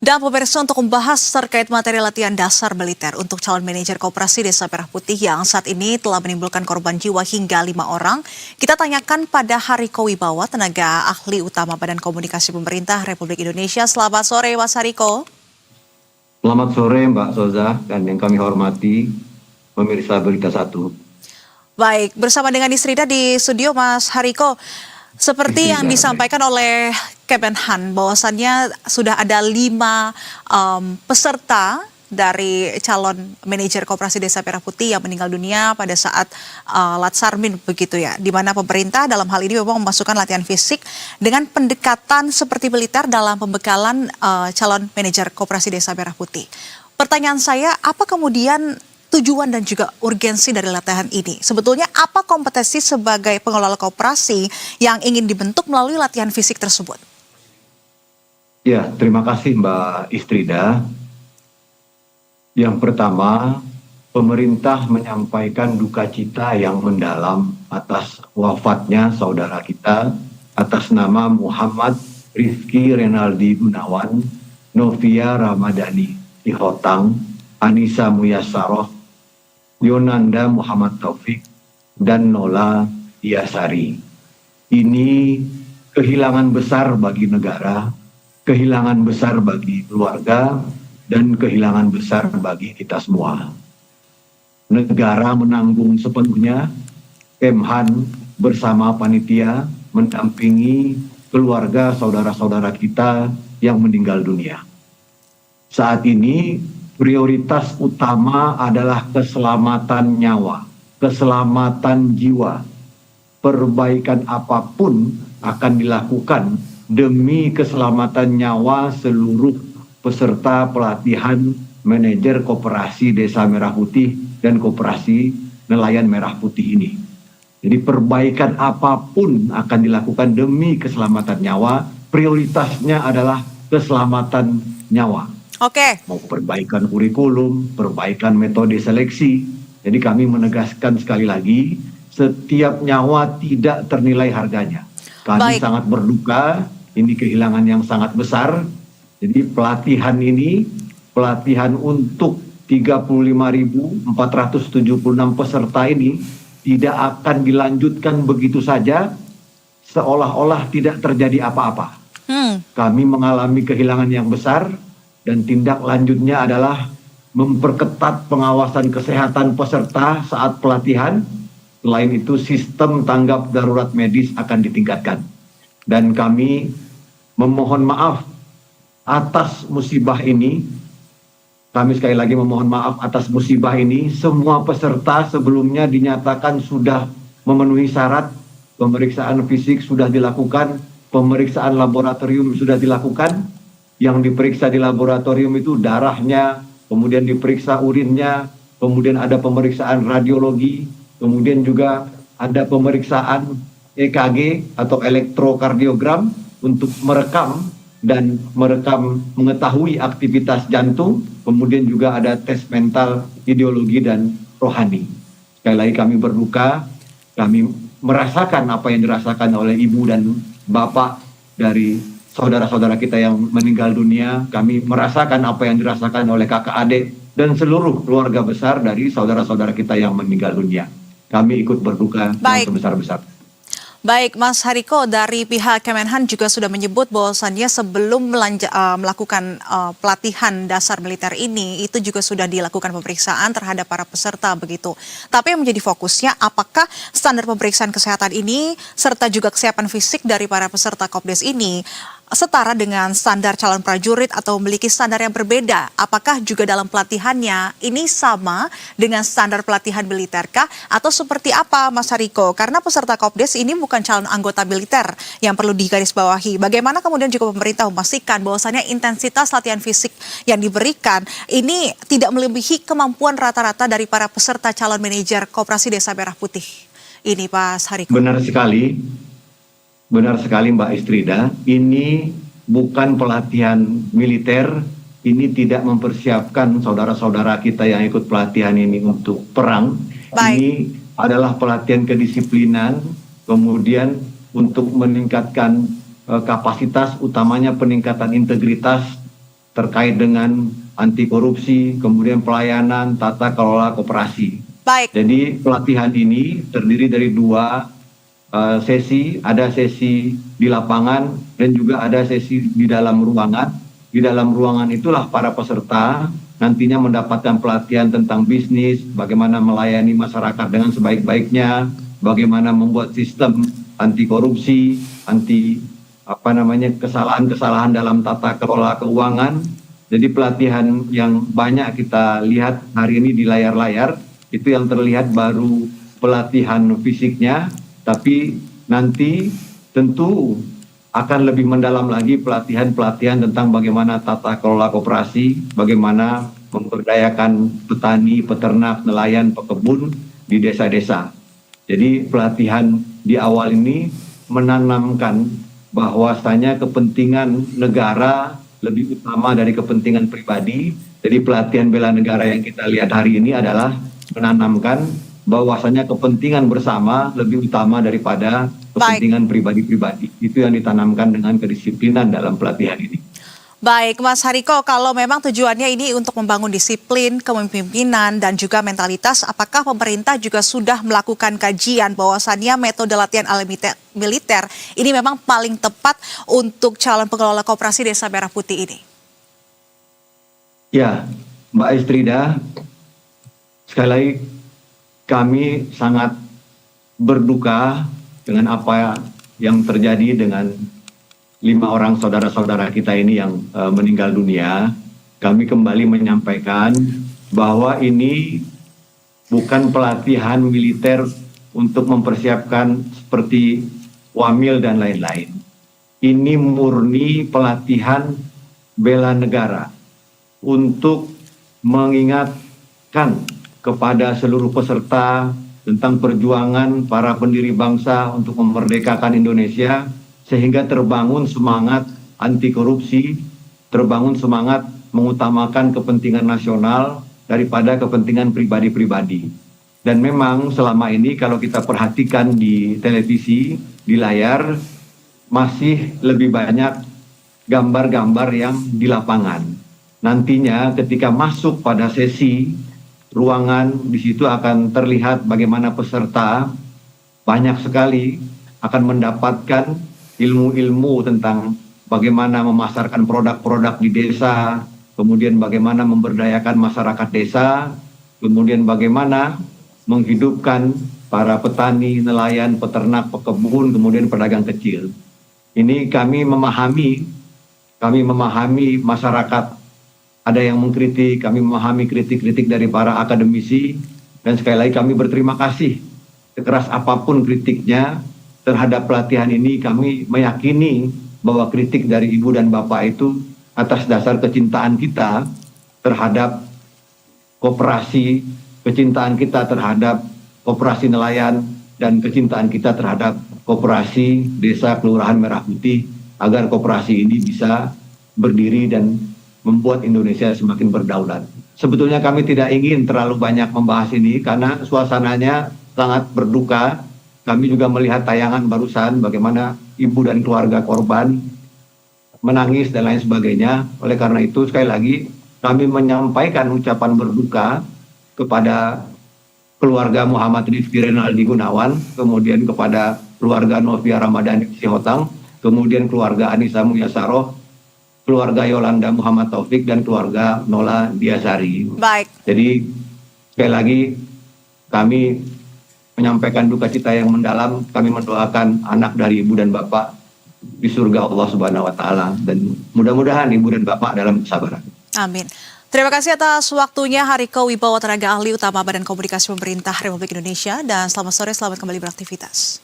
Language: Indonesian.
Dan pemirsa, untuk membahas terkait materi latihan dasar militer untuk calon manajer Koperasi Desa Merah Putih yang saat ini telah menimbulkan korban jiwa hingga 5 orang, kita tanyakan pada Hariko Wibawa, tenaga ahli utama Badan Komunikasi Pemerintah Republik Indonesia. Selamat sore, Mas Hariko. Selamat sore Mbak Soza dan yang kami hormati pemirsa Berita Satu. Baik, bersama dengan Istrida di studio, Mas Hariko. Seperti yang disampaikan oleh Kemenhan, bahwasannya sudah ada 5 peserta dari calon manajer Koperasi Desa Merah Putih yang meninggal dunia pada saat Latsarmin begitu ya, di mana pemerintah dalam hal ini memang memasukkan latihan fisik dengan pendekatan seperti militer dalam pembekalan calon manajer Koperasi Desa Merah Putih. Pertanyaan saya, apa kemudian tujuan dan juga urgensi dari latihan ini? Sebetulnya apa kompetensi sebagai pengelola koperasi yang ingin dibentuk melalui latihan fisik tersebut? Ya, terima kasih Mbak Istrida. Yang pertama, pemerintah menyampaikan duka cita yang mendalam atas wafatnya saudara kita atas nama Muhammad Rizky Renaldi Gunawan, Novia Ramadhani Ihotang, Anissa Muyasaroh, Yonanda Muhammad Taufik, dan Nola Iyasari. Ini kehilangan besar bagi negara, kehilangan besar bagi keluarga, dan kehilangan besar bagi kita semua. Negara menanggung sepenuhnya, Kemhan bersama panitia mendampingi keluarga saudara-saudara kita yang meninggal dunia. Saat ini prioritas utama adalah keselamatan nyawa, keselamatan jiwa. Perbaikan apapun akan dilakukan demi keselamatan nyawa seluruh peserta pelatihan manajer Koperasi Desa Merah Putih dan Koperasi Nelayan Merah Putih ini. Jadi perbaikan apapun akan dilakukan demi keselamatan nyawa, prioritasnya adalah keselamatan nyawa. Oke. Mau perbaikan kurikulum, perbaikan metode seleksi. Jadi kami menegaskan sekali lagi, setiap nyawa tidak ternilai harganya. Kami sangat berduka, ini kehilangan yang sangat besar. Jadi pelatihan ini, pelatihan untuk 35.476 peserta ini tidak akan dilanjutkan begitu saja, seolah-olah tidak terjadi apa-apa. Kami mengalami kehilangan yang besar, dan tindak lanjutnya adalah memperketat pengawasan kesehatan peserta saat pelatihan. Selain itu, sistem tanggap darurat medis akan ditingkatkan. Dan kami memohon maaf atas musibah ini. Kami sekali lagi memohon maaf atas musibah ini. Semua peserta sebelumnya dinyatakan sudah memenuhi syarat. Pemeriksaan fisik sudah dilakukan, pemeriksaan laboratorium sudah dilakukan. Yang diperiksa di laboratorium itu darahnya, kemudian diperiksa urinnya, kemudian ada pemeriksaan radiologi, kemudian juga ada pemeriksaan EKG atau elektrokardiogram untuk merekam mengetahui aktivitas jantung, kemudian juga ada tes mental, ideologi, dan rohani. Sekali lagi kami berduka, kami merasakan apa yang dirasakan oleh ibu dan bapak dari saudara-saudara kita yang meninggal dunia. Kami merasakan apa yang dirasakan oleh kakak adik dan seluruh keluarga besar dari saudara-saudara kita yang meninggal dunia. Kami ikut berduka yang sebesar-besar. Baik, Mas Hariko, dari pihak Kemenhan juga sudah menyebut bahwasannya sebelum melakukan pelatihan dasar militer ini, itu juga sudah dilakukan pemeriksaan terhadap para peserta begitu. Tapi yang menjadi fokusnya, apakah standar pemeriksaan kesehatan ini, serta juga kesiapan fisik dari para peserta Kopdes ini, setara dengan standar calon prajurit atau memiliki standar yang berbeda? Apakah juga dalam pelatihannya ini sama dengan standar pelatihan militer kah? Atau seperti apa, Mas Hariko? Karena peserta Kopdes ini bukan calon anggota militer yang perlu digarisbawahi. Bagaimana kemudian juga pemerintah memastikan bahwasannya intensitas latihan fisik yang diberikan ini tidak melebihi kemampuan rata-rata dari para peserta calon manajer Koperasi Desa Merah Putih ini, Pak Hariko? Benar sekali Mbak Istrida, ini bukan pelatihan militer, ini tidak mempersiapkan saudara-saudara kita yang ikut pelatihan ini untuk perang. Ini adalah pelatihan kedisiplinan, kemudian untuk meningkatkan kapasitas, utamanya peningkatan integritas terkait dengan anti korupsi, kemudian pelayanan, tata kelola koperasi. Baik. Jadi pelatihan ini terdiri dari dua sesi, ada sesi di lapangan dan juga ada sesi di dalam ruangan. Di dalam ruangan itulah para peserta nantinya mendapatkan pelatihan tentang bisnis, bagaimana melayani masyarakat dengan sebaik-baiknya, bagaimana membuat sistem anti korupsi, anti kesalahan-kesalahan dalam tata kelola keuangan. Jadi pelatihan yang banyak kita lihat hari ini di layar-layar, itu yang terlihat baru pelatihan fisiknya, tapi nanti tentu akan lebih mendalam lagi pelatihan-pelatihan tentang bagaimana tata kelola koperasi, bagaimana memberdayakan petani, peternak, nelayan, pekebun di desa-desa. Jadi pelatihan di awal ini menanamkan bahwasanya kepentingan negara lebih utama dari kepentingan pribadi. Jadi pelatihan bela negara yang kita lihat hari ini adalah menanamkan bahwasanya kepentingan bersama lebih utama daripada kepentingan pribadi-pribadi. Itu yang ditanamkan dengan kedisiplinan dalam pelatihan ini. Baik, Mas Hariko, kalau memang tujuannya ini untuk membangun disiplin, kepemimpinan, dan juga mentalitas, apakah pemerintah juga sudah melakukan kajian bahwasannya metode latihan ala militer ini memang paling tepat untuk calon pengelola koperasi Desa Merah Putih ini? Ya, Mbak Estrida, sekali lagi kami sangat berduka dengan apa yang terjadi dengan 5 orang saudara-saudara kita ini yang meninggal dunia. Kami kembali menyampaikan bahwa ini bukan pelatihan militer untuk mempersiapkan seperti wamil dan lain-lain. Ini murni pelatihan bela negara untuk mengingatkan kepada seluruh peserta tentang perjuangan para pendiri bangsa untuk memerdekakan Indonesia, sehingga terbangun semangat anti korupsi, terbangun semangat mengutamakan kepentingan nasional daripada kepentingan pribadi-pribadi. Dan memang selama ini kalau kita perhatikan di televisi, di layar, masih lebih banyak gambar-gambar yang di lapangan. Nantinya ketika masuk pada sesi ruangan, di situ akan terlihat bagaimana peserta banyak sekali akan mendapatkan ilmu-ilmu tentang bagaimana memasarkan produk-produk di desa, kemudian bagaimana memberdayakan masyarakat desa, kemudian bagaimana menghidupkan para petani, nelayan, peternak, pekebun, kemudian pedagang kecil. Ini kami memahami masyarakat. Ada yang mengkritik, kami memahami kritik-kritik dari para akademisi, dan sekali lagi kami berterima kasih. Sekeras apapun kritiknya terhadap pelatihan ini, kami meyakini bahwa kritik dari Ibu dan Bapak itu atas dasar kecintaan kita terhadap koperasi, kecintaan kita terhadap koperasi nelayan, dan kecintaan kita terhadap koperasi Desa Kelurahan Merah Putih, agar koperasi ini bisa berdiri dan membuat Indonesia semakin berdaulat. Sebetulnya kami tidak ingin terlalu banyak membahas ini karena suasananya sangat berduka. Kami juga melihat tayangan barusan bagaimana ibu dan keluarga korban menangis dan lain sebagainya. Oleh karena itu sekali lagi kami menyampaikan ucapan berduka kepada keluarga Muhammad Rizky Renaldi Gunawan, kemudian kepada keluarga Novia Ramadhani Sihotang, kemudian keluarga Anissa Muyasaroh, keluarga Yolanda Muhammad Taufik, dan keluarga Nola Diasari. Baik. Jadi sekali lagi kami menyampaikan duka cita yang mendalam. Kami mendoakan anak dari ibu dan bapak di surga Allah Subhanahu wa taala, dan mudah-mudahan ibu dan bapak dalam kesabaran. Amin. Terima kasih atas waktunya Hariko Wibowo, tenaga ahli utama Badan Komunikasi Pemerintah Republik Indonesia, dan selamat sore, selamat kembali beraktivitas.